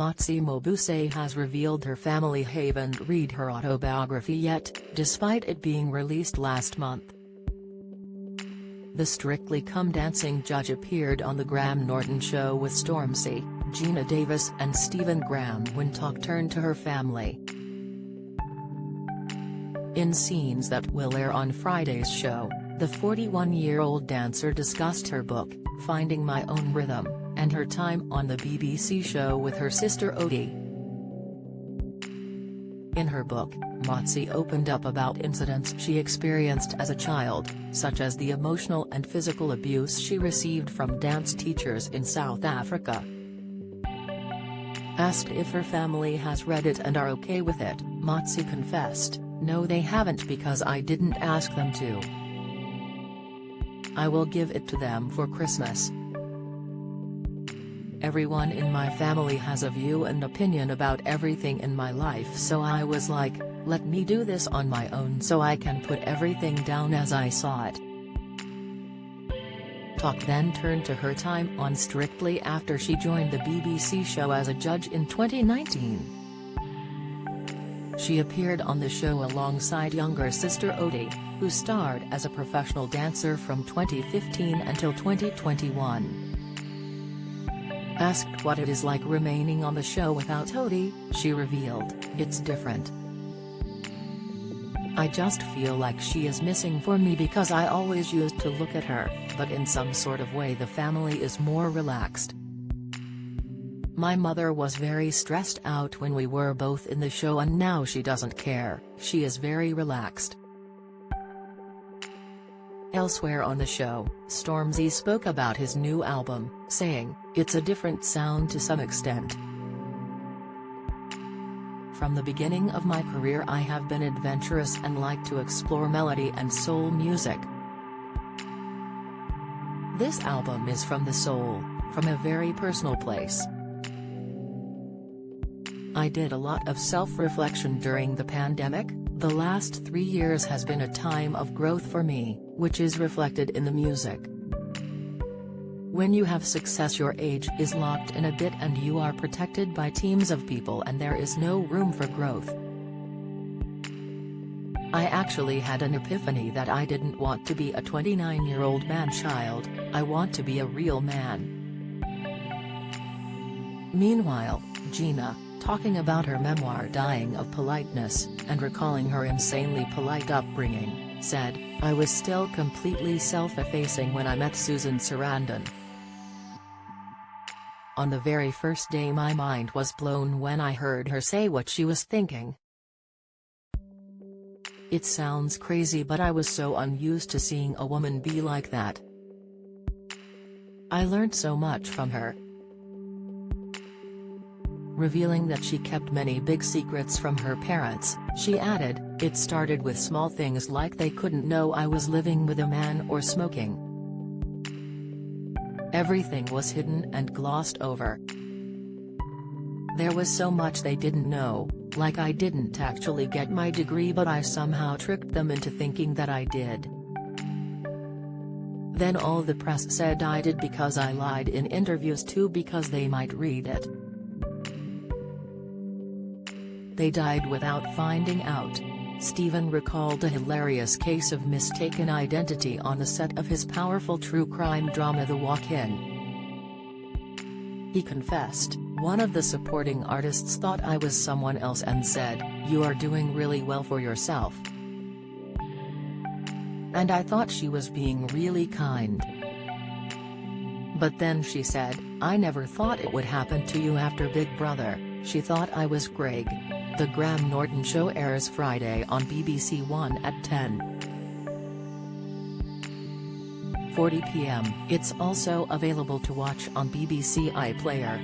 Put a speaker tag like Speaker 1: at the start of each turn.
Speaker 1: Motsi Mabuse has revealed her family haven't read her autobiography yet, despite it being released last month. The Strictly Come Dancing judge appeared on The Graham Norton Show with Stormzy, Gina Davis and Stephen Graham when talk turned to her family. In scenes that will air on Friday's show, the 41-year-old dancer discussed her book, Finding My Own Rhythm, and her time on the BBC show with her sister Odie. In her book, Motsi opened up about incidents she experienced as a child, such as the emotional and physical abuse she received from dance teachers in South Africa. Asked if her family has read it and are okay with it, Motsi confessed, "No, they haven't because I didn't ask them to. I will give it to them for Christmas. Everyone in my family has a view and opinion about everything in my life, so I was like, let me do this on my own so I can put everything down as I saw it." Talk then turned to her time on Strictly after she joined the BBC show as a judge in 2019. She appeared on the show alongside younger sister Odie, who starred as a professional dancer from 2015 until 2021. Asked what it is like remaining on the show without Odie, she revealed, "It's different. I just feel like she is missing for me because I always used to look at her, but in some sort of way the family is more relaxed. My mother was very stressed out when we were both in the show and now she doesn't care, she is very relaxed." Elsewhere on the show, Stormzy spoke about his new album, saying, "It's a different sound to some extent. From the beginning of my career I have been adventurous and like to explore melody and soul music. This album is from the soul, from a very personal place. I did a lot of self-reflection during the pandemic. The last 3 years has been a time of growth for me, which is reflected in the music. When you have success your age is locked in a bit and you are protected by teams of people and there is no room for growth. I actually had an epiphany that I didn't want to be a 29-year-old man-child, I want to be a real man." Meanwhile, Gina, talking about her memoir Dying of Politeness, and recalling her insanely polite upbringing, said, "I was still completely self-effacing when I met Susan Sarandon. On the very first day my mind was blown when I heard her say what she was thinking. It sounds crazy but I was so unused to seeing a woman be like that. I learned so much from her." Revealing that she kept many big secrets from her parents, she added, "It started with small things like they couldn't know I was living with a man or smoking. Everything was hidden and glossed over. There was so much they didn't know, like I didn't actually get my degree but I somehow tricked them into thinking that I did. Then all the press said I did because I lied in interviews too because they might read it. They died without finding out." Stephen recalled a hilarious case of mistaken identity on the set of his powerful true crime drama The Walk-In. He confessed, "One of the supporting artists thought I was someone else and said, 'You are doing really well for yourself.' And I thought she was being really kind. But then she said, 'I never thought it would happen to you after Big Brother.' She thought I was Greg." The Graham Norton Show airs Friday on BBC One at 10:40 p.m. It's also available to watch on BBC iPlayer.